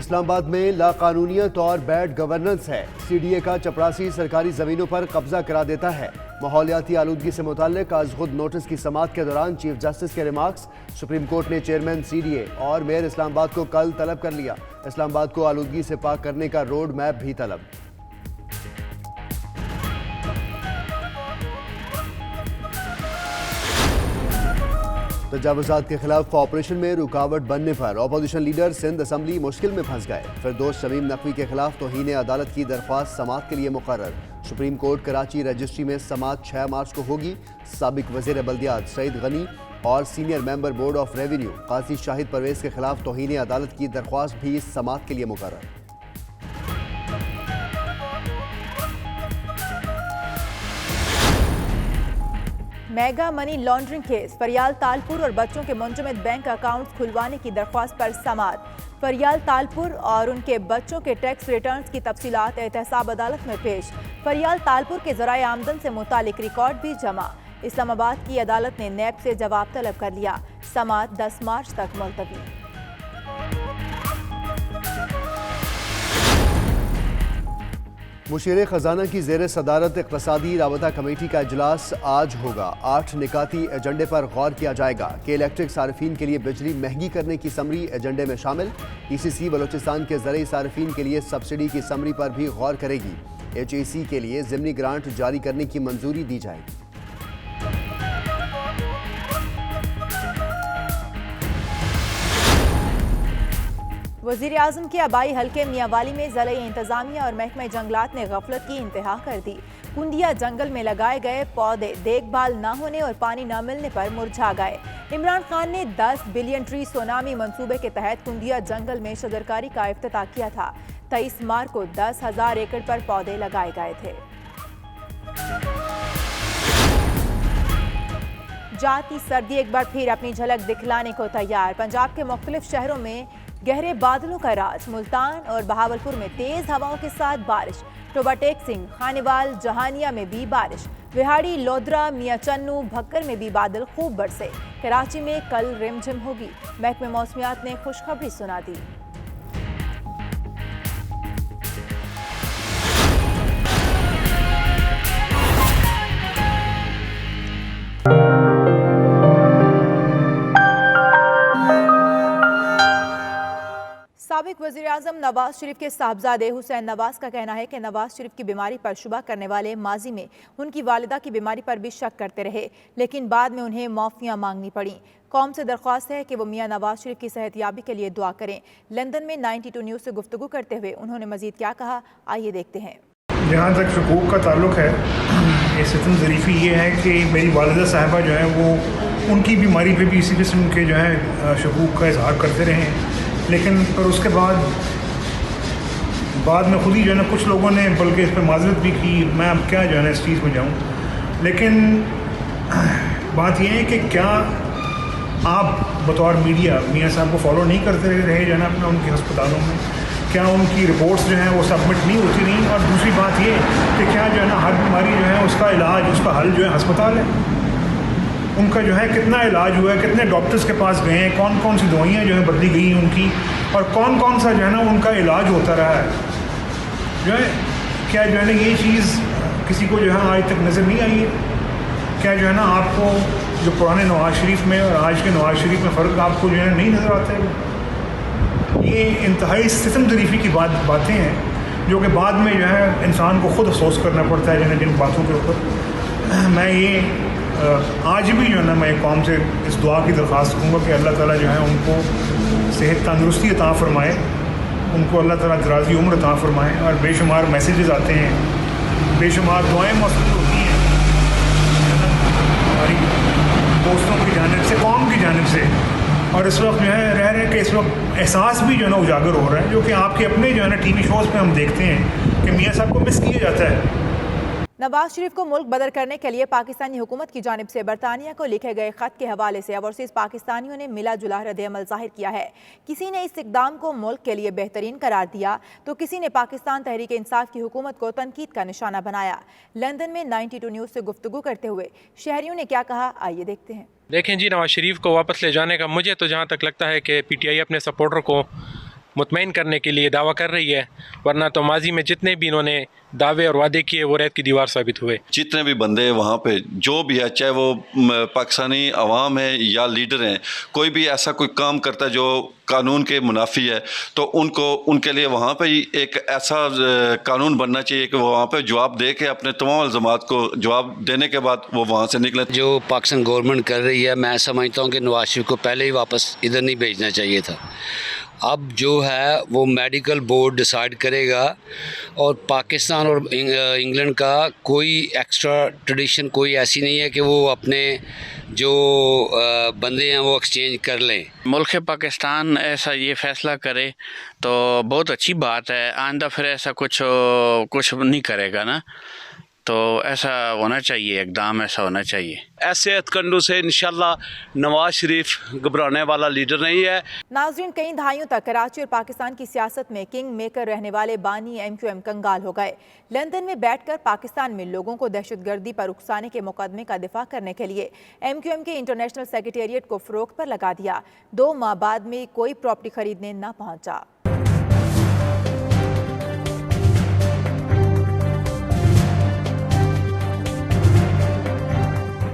इस्लामाबाद में लाकानूनियत और bad governance है। CDA का चपरासी सरकारी जमीनों पर कब्जा करा देता है। माहौलियाती आलूदगी से मुताल्लिक आज खुद नोटिस की समाअत के दौरान चीफ जस्टिस के रिमार्क्स। सुप्रीम कोर्ट ने चेयरमैन CDA और मेयर इस्लामाबाद को कल तलब कर लिया। इस्लामाबाद को आलूदगी से पाक करने का रोड मैप भी तलब। तजावुजात के खिलाफ ऑपरेशन में रुकावट बनने पर अपोजिशन लीडर सिंध असम्बली मुश्किल में फंस गए। फिरदौस शमीम नकवी के खिलाफ तौहीन अदालत की दरख्वास्त समाअत के लिए मुकर्रर। सुप्रीम कोर्ट कराची रजिस्ट्री में समाअत 6 मार्च को होगी। साबिक वज़ीर बल्दियात सईद गनी और senior member board of revenue Qazi Shahid Parvez के खिलाफ तौहीन अदालत की दरख्वास्त भी इस समाअत के लिए मुकर्रर। मेगा मनी लॉन्ड्रिंग केस, फरियाल तालपुर और बच्चों के मुंजमद बैंक अकाउंट्स खुलवाने की दरख्वास्त पर समाअत। फरियाल तालपुर और उनके बच्चों के टैक्स रिटर्न्स की तफसीलात एहतसाब अदालत में पेश। फरियाल तालपुर के ज़राए आमदन से मुतालिक रिकॉर्ड भी जमा। इस्लामाबाद की अदालत ने नैब से जवाब तलब कर लिया। समाअत 10 मार्च तक मुलतवी। मुशीर खजाना की जेर सदारत इक़्तिसादी राबता कमेटी का इजलास आज होगा। 8 निकाती एजेंडे पर गौर किया जाएगा कि इलेक्ट्रिक सार्फिन के लिए बिजली महंगी करने की समरी एजेंडे में शामिल। ECC बलोचिस्तान के ज़रई सार्फिन के लिए सब्सिडी की समरी पर भी गौर करेगी। HEC के लिए ज़िमनी ग्रांट जारी करने की मंजूरी दी जाएगी। वज़ीर आज़म के आबाई हल्के मियांवाली में ज़िले इंतज़ामिया और महकमा जंगलात ने गफलत की इंतहा कर दी। कुंदिया जंगल में लगाए गए पौधे देखभाल न होने और पानी न मिलने पर मुरझा गए। इमरान खान ने 10 बिलियन ट्री सोनामी मंसूबे के तहत कुंदिया जंगल में शजरकारी का इफ्तिताह किया था। 23 मार्च को 10,000 एकड़ पर पौधे लगाए गए थे। जाती सर्दी एक बार फिर अपनी झलक दिखलाने को तैयार। पंजाब के मुख्तलिफ शहरों में गहरे बादलों का राज। मुल्तान और बहावलपुर में तेज हवाओं के साथ बारिश। टोबा टेक सिंह, खानेवाल, जहानिया में भी बारिश। विहाड़ी, लोधरा, मियां चन्नू, भक्कर में भी बादल खूब बरसे। कराची में कल रिमझिम होगी। महकमे मौसमियात ने खुशखबरी सुना दी। साबिक वज़ीर आज़म नवाज शरीफ के साहबजादे हुसैन नवाज का कहना है कि नवाज शरीफ की बीमारी पर शुबा करने वाले माजी में उनकी वालिदा की बीमारी पर भी शक करते रहे, लेकिन बाद में उन्हें माफ़ियाँ मांगनी पड़ी। कौम से दरख्वास्त है कि वो मियाँ नवाज शरीफ की सेहतयाबी के लिए दुआ करें। लंदन में 92 न्यूज़ से गुफ्तगू करते हुए उन्होंने मज़ीद क्या कहा, आइए देखते हैं। जहाँ तक हुकूक का ताल्लुक है, ये सितम ज़रीफ़ी ये है कि मेरी वालिदा साहिबा जो है वो उनकी बीमारी पे भी इसी किस्म के जो है शकूक का इजहार करते रहे, लेकिन पर उसके बाद में खुद ही जो है ना कुछ लोगों ने बल्कि इस पर माजरत भी की। मैं अब क्या जो है ना इस चीज़ में जाऊँ, लेकिन बात यह है कि क्या आप बतौर मीडिया मियाँ साहब को फॉलो नहीं करते रहे जो है ना अपना उनके अस्पतालों में? क्या उनकी रिपोर्ट्स जो हैं वो सबमिट नहीं होती रहीं? और दूसरी बात ये कि क्या जो है ना हर बीमारी जो है उसका इलाज, उसका हल जो है अस्पताल है? उनका जो है कितना इलाज हुआ है, कितने डॉक्टर्स के पास गए हैं, कौन कौन सी दवाइयाँ जो है बदली गई हैं उनकी, और कौन कौन सा जो है ना उनका इलाज होता रहा है जो है? क्या जो है ना ये चीज़ किसी को जो है आज तक नज़र नहीं आई है? क्या जो है ना आपको जो पुराने नवाज शरीफ में और आज के नवाज शरीफ में फ़र्क आपको जो है नहीं नज़र आता है? ये इंतहाई सितम ज़रीफ़ी की बातें हैं जो कि बाद में जो है इंसान को ख़ुद अफसोस करना पड़ता है जिन बातों के ऊपर। मैं ये आज भी जो है ना मैं कौम से इस दुआ की दरख्वास्त करूँगा कि अल्लाह ताला जो है उनको सेहत तंदुरुस्ती अता फ़रमाए, उनको अल्लाह ताला दराज़ी उम्र अता फ़रमाए। और बेशुमार मैसेजेस आते हैं, बेशुमार दुआएं मौसूल होती हैं हमारी दोस्तों की जानिब से, कौम की जानिब से। और इस वक्त जो है रह रहे कि इस वक्त एहसास भी जो है ना उजागर हो रहा है, जो कि आपके अपने जो है ना TV शोज़ पे हम देखते हैं कि मियाँ साहब को मिस किया जाता है। नवाज शरीफ को मुल्क बदर करने के लिए पाकिस्तानी हुकूमत की जानिब से बरतानिया को लिखे गए खत के हवाले से ओवरसीज पाकिस्तानियों ने मिला जुला रद्द-ए-अमल जाहिर किया है। किसी ने इस इक़दाम को मुल्क के लिए बेहतरीन करार दिया तो किसी ने पाकिस्तान तहरीक इंसाफ की हुकूमत को तनकीद का निशाना बनाया। लंदन में 92 न्यूज़ से गुफ्तगू करते हुए शहरियों ने क्या कहा, आइए देखते हैं। देखें जी, नवाज शरीफ को वापस ले जाने का मुझे तो जहाँ तक लगता है कि PTI अपने सपोर्टर को मुतमईन करने के लिए दावा कर रही है, वरना तो माजी में जितने भी इन्होंने दावे और वादे किए वो रेत की दीवार साबित हुए। जितने भी बंदे वहाँ पे जो भी है, चाहे वो पाकिस्तानी अवाम है या लीडर हैं, कोई भी ऐसा कोई काम करता है जो कानून के मुनाफी है, तो उनके लिए वहाँ पे एक ऐसा कानून बनना चाहिए कि वो वहाँ पे जवाब दे के अपने तमाम इल्ज़ामात को जवाब देने के बाद वो वहाँ से निकले। जो पाकिस्तान गवर्नमेंट कर रही है, मैं समझता हूँ कि नवाज शरीफ को पहले ही वापस इधर नहीं भेजना चाहिए था। अब जो है वो मेडिकल बोर्ड डिसाइड करेगा, और पाकिस्तान और इंग्लैंड का कोई एक्स्ट्रा ट्रेडिशन कोई ऐसी नहीं है कि वो अपने जो बंदे हैं वो एक्सचेंज कर लें। मुल्क पाकिस्तान ऐसा ये फैसला करे तो बहुत अच्छी बात है। आइंदा फिर ऐसा कुछ नहीं करेगा ना, तो ऐसा होना चाहिए, एकदम ऐसा होना चाहिए। ऐसे हथकंडों से इंशाल्लाह नवाज शरीफ घबराने वाला लीडर नहीं है। नाज़रीन, कई दहाइयों तक कराची और पाकिस्तान की सियासत में किंग मेकर रहने वाले बानी MQM कंगाल हो गए। लंदन में बैठकर पाकिस्तान में लोगों को दहशतगर्दी पर उकसाने के मुकदमे का दिफा करने के लिए MQM के इंटरनेशनल सेक्रेटेरिएट को फरोख्त पर लगा दिया। 2 माह बाद में कोई प्रॉपर्टी खरीदने न पहुंचा।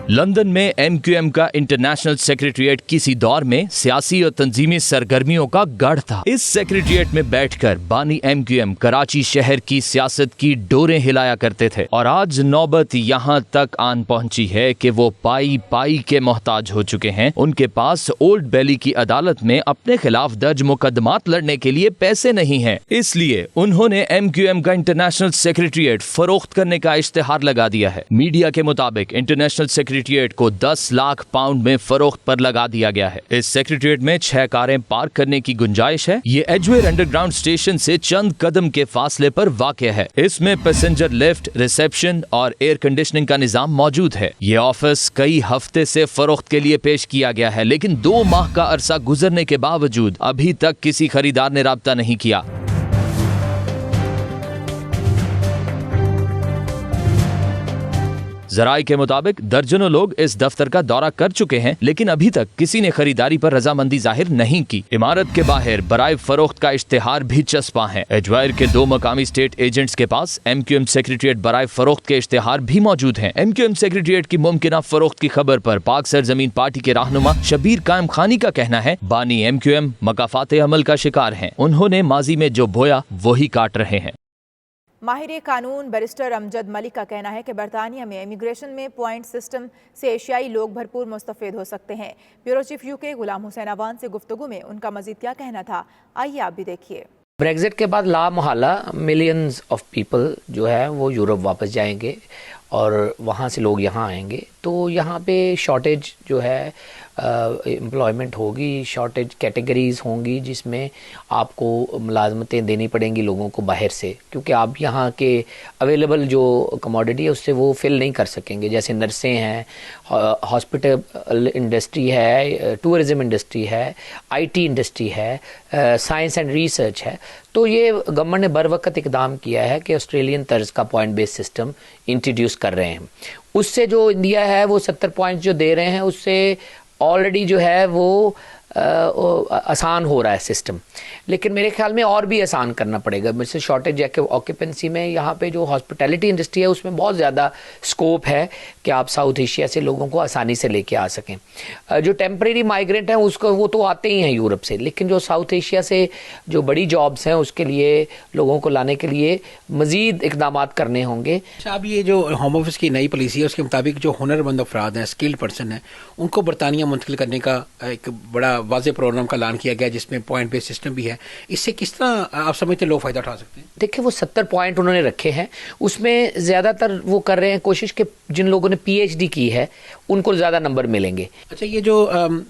लंदन में MQM का इंटरनेशनल सेक्रेटेरिएट किसी दौर में सियासी और तंजीमी सरगर्मियों का गढ़ था। इस सेक्रेटेरिएट में बैठकर बानी MQM कराची शहर की सियासत की डोरें हिलाया करते थे, और आज नौबत यहाँ तक आन पहुंची है कि वो पाई पाई के मोहताज हो चुके हैं। उनके पास ओल्ड बैली की अदालत में अपने खिलाफ दर्ज मुकदमात लड़ने के लिए पैसे नहीं हैं, इसलिए उन्होंने MQM का इंटरनेशनल सेक्रेटेरिएट फरोख्त करने का इश्तेहार लगा दिया है। मीडिया के मुताबिक इंटरनेशनल सेक्रेटेरिएट को 10 लाख पाउंड में फरोख्त पर लगा दिया गया है। इस सेक्रेटेरिएट में 6 कारें पार्क करने की गुंजाइश है। ये एजवेयर अंडरग्राउंड स्टेशन से चंद कदम के फासले पर वाक़ है। इसमें पैसेंजर लिफ्ट, रिसेप्शन और एयर कंडीशनिंग का निजाम मौजूद है। ये ऑफिस कई हफ्ते से फरोख्त के लिए पेश किया गया है, लेकिन 2 माह का अरसा गुजरने के बावजूद अभी तक किसी खरीदार ने राब्ता नहीं किया। जराये के मुताबिक दर्जनों लोग इस दफ्तर का दौरा कर चुके हैं, लेकिन अभी तक किसी ने खरीदारी पर रजामंदी जाहिर नहीं की। इमारत के बाहर बराए फरोख्त का इश्तेहार भी चस्पा है। एजवायर के 2 मकामी स्टेट एजेंट्स के पास MQM सेक्रेटेरिएट बराए फरोख्त के इश्तेहार भी मौजूद हैं। MQM सेक्रेटेरिएट की मुमकिना फरोख्त की खबर पर पाक सरजमीन पार्टी के रहनुमा शबीर कायम खानी का कहना है, बानी MQM मकाफात अमल का शिकार हैं। उन्होंने माजी में जो बोया वही काट रहे हैं। माहिर कानून बैरिस्टर अमजद मलिक का कहना है कि बरतानिया में इमिग्रेशन में पॉइंट सिस्टम से एशियाई लोग भरपूर मुस्तफ़ीद हो सकते हैं। Bureau chief UK Ghulam Hussain Awan से गुफ्तगू में उनका मजीद क्या कहना था, आइए आप भी देखिए। ब्रेग्जिट के बाद ला मुहाला मिलियंस ऑफ पीपल जो है वो यूरोप वापस जाएंगे और वहाँ से लोग यहाँ आएंगे, तो यहाँ पे शॉर्टेज जो है एम्प्लॉयमेंट होगी, शॉर्टेज कैटेगरीज होंगी जिसमें आपको मुलाजमतें देनी पड़ेंगी लोगों को बाहर से, क्योंकि आप यहाँ के अवेलेबल जो कमोडिटी है उससे वो फिल नहीं कर सकेंगे। जैसे नर्सें हैं, हॉस्पिटल इंडस्ट्री है, टूरिज़म इंडस्ट्री है, IT इंडस्ट्री है, साइंस एंड रिसर्च है। तो ये गवर्नमेंट ने बर वक्त इकदाम किया है कि ऑस्ट्रेलियन तर्ज का पॉइंट बेस्ड सिस्टम इंट्रोड्यूस कर रहे हैं। उससे जो इंडिया है वो 70 पॉइंट जो दे रहे हैं उससे ऑलरेडी जो है वो आसान हो रहा है सिस्टम, लेकिन मेरे ख्याल में और भी आसान करना पड़ेगा। जैसे शॉर्टेज ऑक्यूपेंसी में यहाँ पे जो हॉस्पिटैलिटी इंडस्ट्री है उसमें बहुत ज़्यादा स्कोप है कि आप साउथ एशिया से लोगों को आसानी से लेके आ सकें। जो टेम्परेरी माइग्रेंट हैं उसको वो तो आते ही हैं यूरोप से, लेकिन जो साउथ एशिया से जो बड़ी जॉब्स हैं उसके लिए लोगों को लाने के लिए मज़ीद इकदाम करने होंगे। अब ये जो होम ऑफिस की नई पॉलिसी है उसके मुताबिक जो हुनरमंद अफराद हैं, स्किल्ड पर्सन हैं, उनको बरतानिया मुंतकिल करने का एक बड़ा वाज़े प्रोग्राम का ऐलान किया गया जिसमें पॉइंट बेस्ड सिस्टम भी है। इससे किस तरह आप समझते हैं लोग फ़ायदा उठा सकते हैं? देखिए, वो 70 पॉइंट उन्होंने रखे हैं, उसमें ज़्यादातर वो कर रहे हैं कोशिश कि जिन लोगों ने PhD की है उनको ज़्यादा नंबर मिलेंगे। अच्छा, ये जो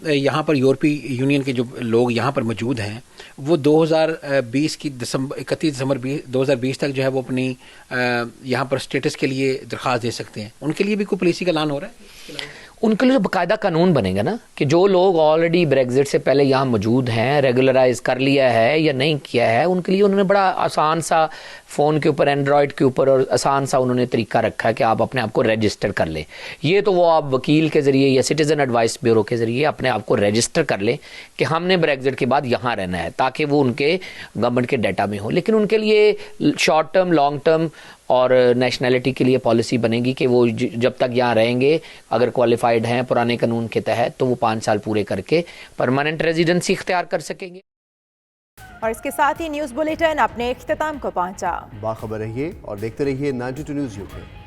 यहाँ पर यूरोपीय यूनियन के जो लोग यहाँ पर मौजूद हैं वो 2020 की 31 दिसंबर 2020 तक जो है वो अपनी यहाँ पर स्टेटस के लिए दरख्वास्त दे सकते हैं। उनके लिए भी कोई पॉलिसी का ऐलान हो रहा है? उनके लिए बाकायदा कानून बनेगा ना कि जो लोग ऑलरेडी ब्रेग्जिट से पहले यहाँ मौजूद हैं, रेगुलराइज कर लिया है या नहीं किया है, उनके लिए उन्होंने बड़ा आसान सा फ़ोन के ऊपर, एंड्रॉयड के ऊपर और आसान सा उन्होंने तरीका रखा है कि आप अपने आप को रजिस्टर कर लें। ये तो वो आप वकील के ज़रिए या सिटीज़न एडवाइस ब्यूरो के ज़रिए अपने आप को रजिस्टर कर लें कि हमने ब्रेग्जिट के बाद यहाँ रहना है, ताकि वो उनके गवर्नमेंट के डाटा में हो। लेकिन उनके लिए शॉर्ट टर्म, लॉन्ग टर्म और नेशनैलिटी के लिए पॉलिसी बनेगी कि वो जब तक यहाँ रहेंगे, अगर क्वालिफाइड हैं पुराने कानून के तहत, तो वो 5 साल पूरे करके परमानेंट रेजिडेंसी इख्तियार कर सकेंगे। और इसके साथ ही न्यूज़ बुलेटिन अपने इख्तिताम को पहुंचा। बाखबर रहिए और देखते रहिए 92 न्यूज़ यूके।